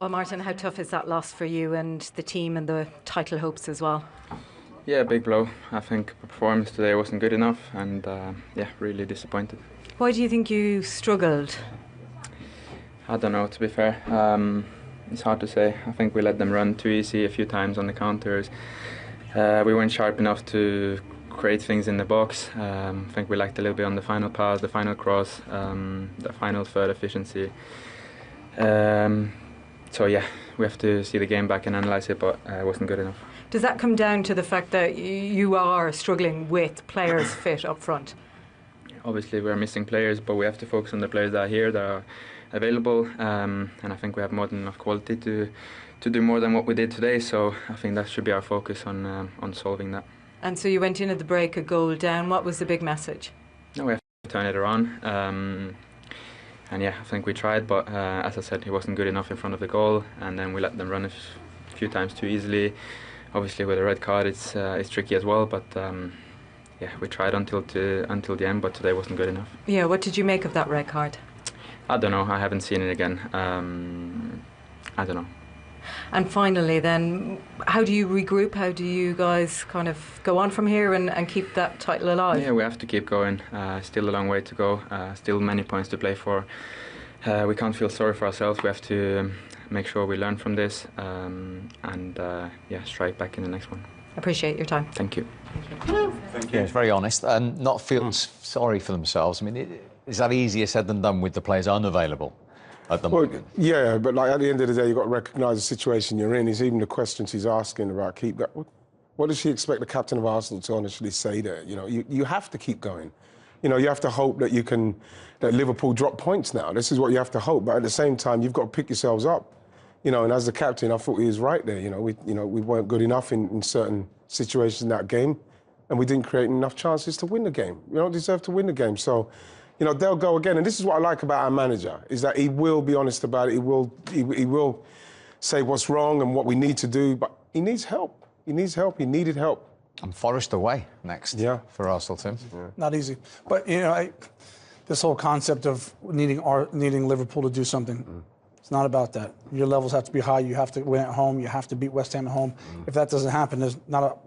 Well, Martin, how tough is that loss for you and the team and the title hopes as well? Yeah, big blow. I think the performance today wasn't good enough, and really disappointed. Why do you think you struggled? I don't know, to be fair. It's hard to say. I think we let them run too easy a few times on the counters. We weren't sharp enough to create things in the box. I think we lacked a little bit on the final pass, the final cross, the final third efficiency. So yeah, we have to see the game back and analyse it, but it wasn't good enough. Does that come down to the fact that you are struggling with players fit up front? Obviously we're missing players, but we have to focus on the players that are here, that are available, and I think we have more than enough quality to do more than what we did today, so I think that should be our focus on solving that. And so you went in at the break a goal down. What was the big message? No, we have to turn it around. And yeah, I think we tried, but as I said, he wasn't good enough in front of the goal, and then we let them run a few times too easily. Obviously, with a red card, it's tricky as well. But yeah, we tried until the end, but today wasn't good enough. Yeah, what did you make of that red card? I don't know. I haven't seen it again. I don't know. And finally, then, how do you regroup? How do you guys kind of go on from here and keep that title alive? Yeah, we have to keep going. Still a long way to go. Still many points to play for. We can't feel sorry for ourselves. We have to make sure we learn from this and strike back in the next one. Appreciate your time. Thank you. Thank you. Yeah, it's very honest and not feel sorry for themselves. I mean, is that easier said than done with the players unavailable? Well, yeah, but like at the end of the day, you've got to recognise the situation you're in. It's even the questions he's asking about keep going. What does she expect the captain of Arsenal to honestly say there? You know, you have to keep going. You know, you have to hope that that Liverpool drop points now. This is what you have to hope. But at the same time, you've got to pick yourselves up. You know, and as the captain, I thought he was right there. You know, we weren't good enough in certain situations in that game, and we didn't create enough chances to win the game. We don't deserve to win the game. So, you know, they'll go again. And this is what I like about our manager, is that he will be honest about it. He will say what's wrong and what we need to do, but he needs help. He needs help. He needed help. And Forest away next for Arsenal, Tim. Yeah. Not easy. But, you know, this whole concept of needing Liverpool to do something, it's not about that. Your levels have to be high. You have to win at home. You have to beat West Ham at home. If that doesn't happen, there's not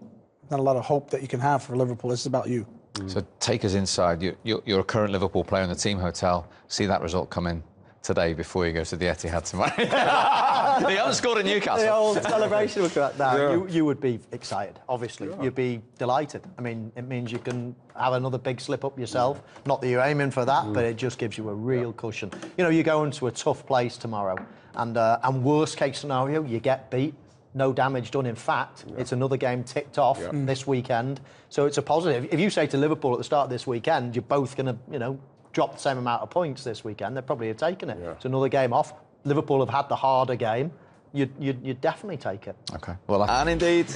a lot of hope that you can have for Liverpool. It's about you. So take us inside. You're a current Liverpool player in the team hotel. See that result come in today before you go to the Etihad tomorrow. They haven't scored at Newcastle. The old celebration would go now. You would be excited, obviously. Yeah. You'd be delighted. I mean, it means you can have another big slip up yourself. Not that you're aiming for that, but it just gives you a real cushion. You know, you go into a tough place tomorrow, and worst case scenario, you get beat. No damage done. In fact, it's another game ticked off this weekend. So it's a positive. If you say to Liverpool at the start of this weekend, you're both going to, you know, drop the same amount of points this weekend, they'd probably have taken it. It's another game off. Liverpool have had the harder game. You'd definitely take it. OK. Well, and indeed,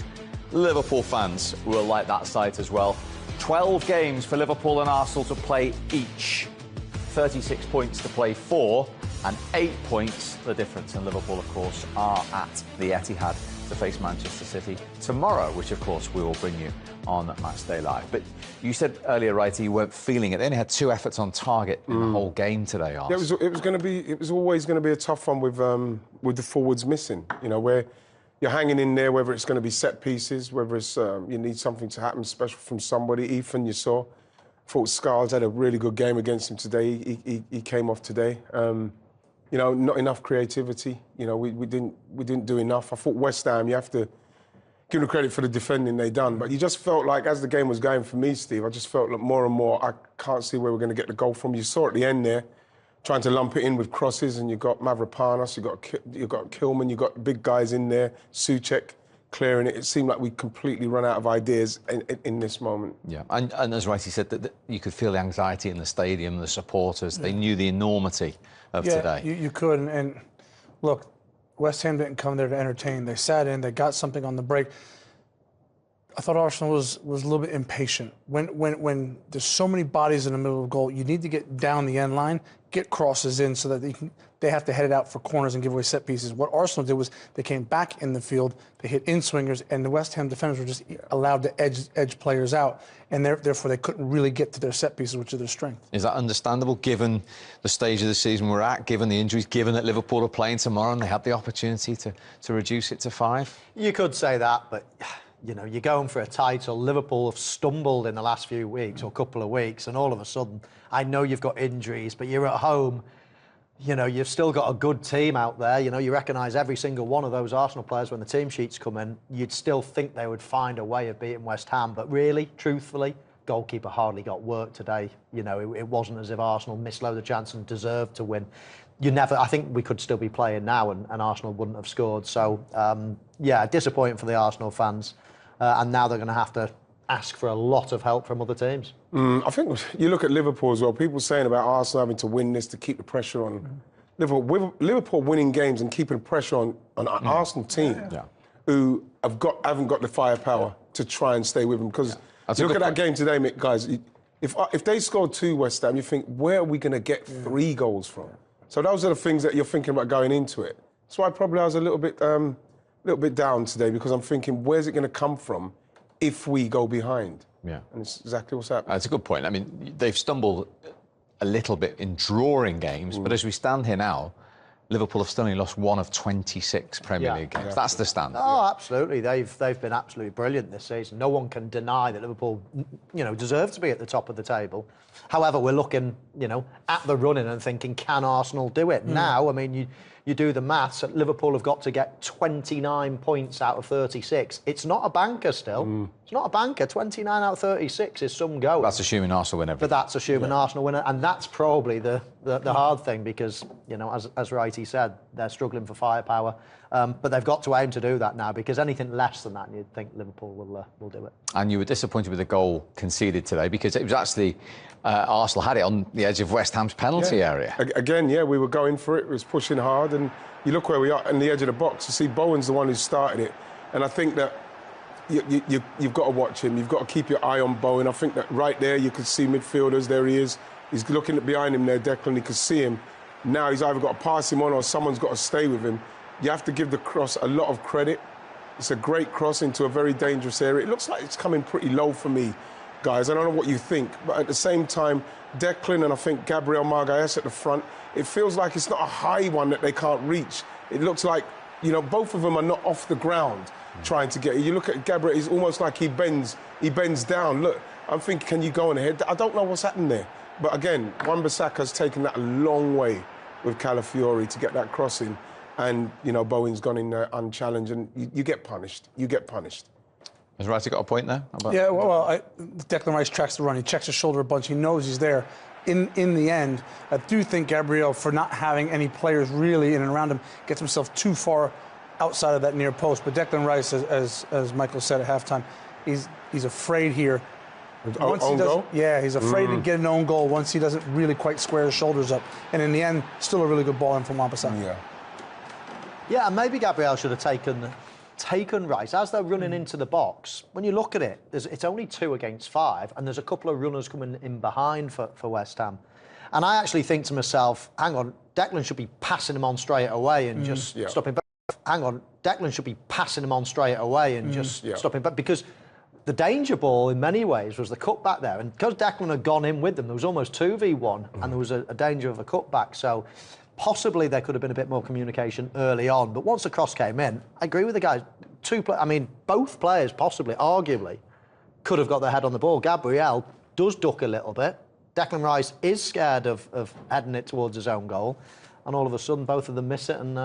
Liverpool fans will like that sight as well. 12 games for Liverpool and Arsenal to play each. 36 points to play for, and 8 points the difference. And Liverpool, of course, are at the Etihad to face Manchester City tomorrow, which, of course, we will bring you on Matchday Live. But you said earlier, Righty, you weren't feeling it. They only had 2 efforts on target in the whole game today, Arsenal. Yeah, it was always going to be a tough one with the forwards missing. You know, where you're hanging in there, whether it's going to be set pieces, whether it's you need something to happen special from somebody. Ethan, you saw. Thought Scarles had a really good game against him today. He came off today. You know, not enough creativity. You know, we didn't do enough. I thought West Ham, you have to give them credit for the defending they done, but you just felt like as the game was going for me, Steve, I just felt like more and more I can't see where we're going to get the goal from. You saw at the end there, trying to lump it in with crosses, and you got Mavropanos, you got Kilman, you got big guys in there, Souček clearing it. It seemed like we completely run out of ideas in this moment. Yeah, and as Righty said, that you could feel the anxiety in the stadium, the supporters. They knew the enormity of today. You could, and look, West Ham didn't come there to entertain. They sat in, they got something on the break. I thought Arsenal was a little bit impatient. When there's so many bodies in the middle of the goal, you need to get down the end line, get crosses in so that they have to head it out for corners and give away set pieces. What Arsenal did was they came back in the field, they hit in-swingers, and the West Ham defenders were just allowed to edge players out, and therefore they couldn't really get to their set pieces, which are their strength. Is that understandable, given the stage of the season we're at, given the injuries, given that Liverpool are playing tomorrow and they had the opportunity to reduce it to 5? You could say that, but you know, you're going for a title. Liverpool have stumbled in the last few weeks or couple of weeks, and all of a sudden, I know you've got injuries, but you're at home. You know, you've still got a good team out there. You know, you recognise every single one of those Arsenal players when the team sheets come in. You'd still think they would find a way of beating West Ham, but really, truthfully, goalkeeper hardly got work today. You know, it wasn't as if Arsenal missed loads of chances and deserved to win. I think we could still be playing now and Arsenal wouldn't have scored. So, yeah, disappointing for the Arsenal fans. And now they're going to have to ask for a lot of help from other teams. I think you look at Liverpool as well. People saying about Arsenal having to win this to keep the pressure on Liverpool winning games and keeping the pressure on an Arsenal team who haven't got the firepower to try and stay with them. Because look at that game today, guys. If they scored 2 West Ham, you think, where are we going to get 3 goals from? So those are the things that you're thinking about going into it. That's why probably I was a little bit down today, because I'm thinking, where's it going to come from if we go behind? Yeah. And it's exactly what's happening. That's a good point. I mean, they've stumbled a little bit in drawing games, but as we stand here now, Liverpool have still only lost 1 of 26 Premier League games. That's the standard. Oh, absolutely. They've been absolutely brilliant this season. No one can deny that Liverpool, you know, deserve to be at the top of the table. However, we're looking, you know, at the running and thinking, can Arsenal do it? Now, I mean, you do the maths. Liverpool have got to get 29 points out of 36. It's not a banker still. It's not a banker. 29 out of 36 is some go. That's assuming Arsenal win everything. But that's assuming Arsenal win it. And that's probably the hard thing, because, you know, as Righty said, they're struggling for firepower. But they've got to aim to do that now, because anything less than that, you'd think Liverpool will do it. And you were disappointed with the goal conceded today, because it was actually Arsenal had it on the edge of West Ham's penalty area. Again, we were going for it. It was pushing hard, and you look where we are on the edge of the box. You see, Bowen's the one who started it, and I think that you've got to watch him. You've got to keep your eye on Bowen. I think that right there you could see midfielders. There he is. He's looking behind him there, Declan. You can see him. Now he's either got to pass him on or someone's got to stay with him. You have to give the cross a lot of credit. It's a great cross into a very dangerous area. It looks like it's coming pretty low for me, guys. I don't know what you think, but at the same time, Declan and I think Gabriel Magalhaes at the front, it feels like it's not a high one that they can't reach. It looks like, you know, both of them are not off the ground trying to get it. You look at Gabriel, he's almost like he bends down. Look, I'm thinking, can you go on ahead? I don't know what's happened there. But again, Wan-Bissaka's taken that a long way with Calafiori to get that crossing. And, you know, Bowen's gone in there unchallenged, and you get punished. You get punished. Has Righty got a point there? Yeah, well, Declan Rice tracks the run. He checks his shoulder a bunch. He knows he's there. In the end, I do think Gabriel, for not having any players really in and around him, gets himself too far outside of that near post. But Declan Rice, as Michael said at halftime, he's afraid here. Own goal? Yeah, he's afraid to get an own goal once he doesn't really quite square his shoulders up. And in the end, still a really good ball in from Wan-Bissaka. Yeah, and maybe Gabriel should have taken Rice as they're running into the box. When you look at it, it's only 2 against 5, and there's a couple of runners coming in behind for West Ham. And I actually think to myself, hang on, Declan should be passing him on straight away and just stopping. But hang on, Declan should be passing him on straight away and just stopping. But because the danger ball in many ways was the cutback there, and because Declan had gone in with them, there was almost 2v1, and there was a danger of a cutback. So possibly there could have been a bit more communication early on, but once the cross came in, I agree with the guys. Both players possibly, arguably, could have got their head on the ball. Gabriel does duck a little bit. Declan Rice is scared of heading it towards his own goal, and all of a sudden both of them miss it, and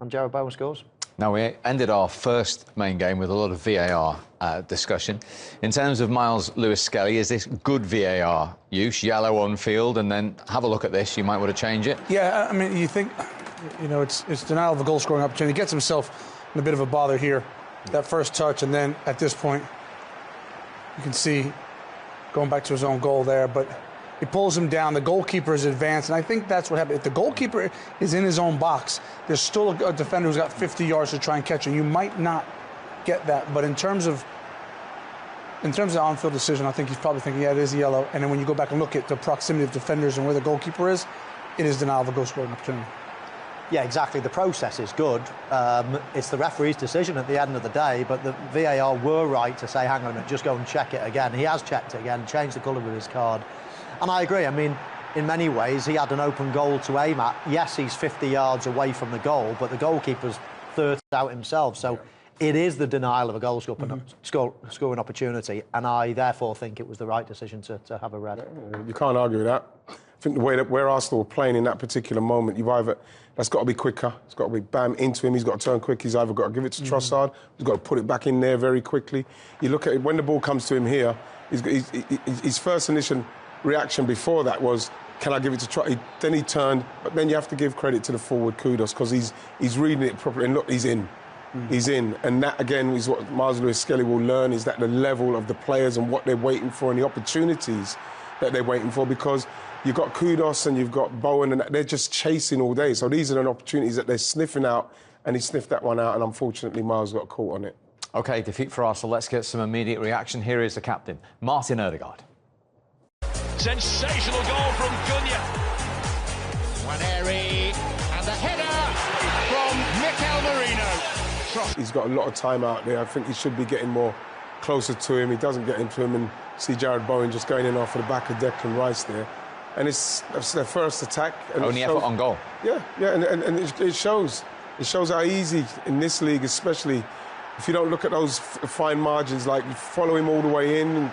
Jarrod Bowen scores. Now, we ended our first main game with a lot of VAR discussion. In terms of Miles Lewis-Skelly, is this good VAR use? Yellow on field, and then have a look at this. You might want to change it. Yeah, I mean, you think, you know, it's denial of a goal-scoring opportunity. He gets himself in a bit of a bother here. That first touch, and then at this point, you can see going back to his own goal there, but he pulls him down. The goalkeeper is advanced, and I think that's what happened. If the goalkeeper is in his own box, there's still a defender who's got 50 yards to try and catch him. You might not get that, but in terms of In terms of on-field decision, I think he's probably thinking, yeah, it is a yellow. And then when you go back and look at the proximity of defenders and where the goalkeeper is, it is denial of a goal scoring opportunity. Yeah, exactly. The process is good. It's the referee's decision at the end of the day, but the VAR were right to say, hang on a minute, just go and check it again. He has checked it again, changed the colour of his card. And I agree. I mean, in many ways, he had an open goal to aim at. Yes, he's 50 yards away from the goal, but the goalkeeper's 30 out himself. So it is the denial of a goal scoring opportunity, and I therefore think it was the right decision to have a red. You can't argue with that. I think the way that where Arsenal were playing in that particular moment, that's got to be quicker. It's got to be bam into him. He's got to turn quick. He's either got to give it to Trossard. He's got to put it back in there very quickly. You look at it when the ball comes to him here. His first initial reaction before that was, can I give it to Trossard? Then he turned, but then you have to give credit to the forward, kudos, because he's reading it properly. And look, he's in. He's in, and that again is what Miles Lewis-Skelly will learn, is that the level of the players and what they're waiting for and the opportunities that they're waiting for, because you've got Kudos and you've got Bowen, and they're just chasing all day. So these are the opportunities that they're sniffing out, and he sniffed that one out, and unfortunately Miles got caught on it. OK, defeat for Arsenal. Let's get some immediate reaction. Here is the captain, Martin Ødegaard. Sensational goal from Gunya. Waneri, and the header from Mikel Merino. He's got a lot of time out there. I think he should be getting more closer to him. He doesn't get into him, and see Jared Bowen just going in off of the back of Declan Rice there. And it's their first attack. And only effort on goal. Yeah, and it shows. It shows how easy in this league, especially if you don't look at those fine margins, like you follow him all the way in, and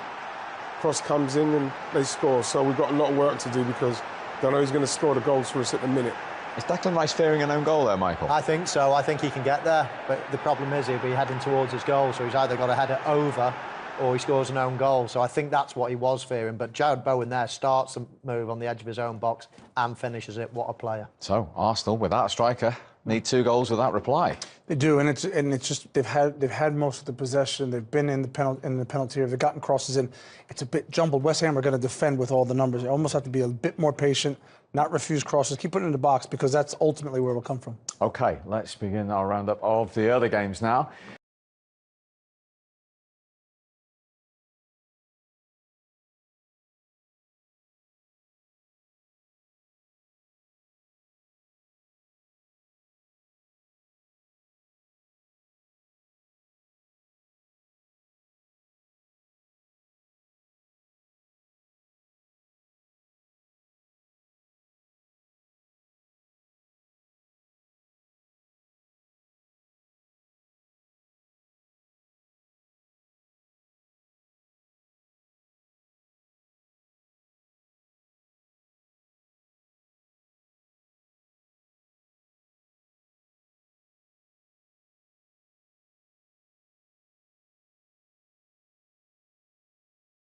cross comes in and they score. So we've got a lot of work to do, because I don't know who's going to score the goals for us at the minute. Is Declan Rice fearing an own goal there, Michael? I think so. I think he can get there. But the problem is he'll be heading towards his goal, so he's either got to head it over or he scores an own goal. So I think that's what he was fearing. But Jared Bowen there starts the move on the edge of his own box and finishes it. What a player. So Arsenal, without a striker, need 2 goals without reply. They do, and it's just they've had most of the possession. They've been in the penalty area. They've gotten crosses in. It's a bit jumbled. West Ham are going to defend with all the numbers. They almost have to be a bit more patient, not refuse crosses, keep putting it in the box, because that's ultimately where it will come from. OK, let's begin our roundup of the other games now.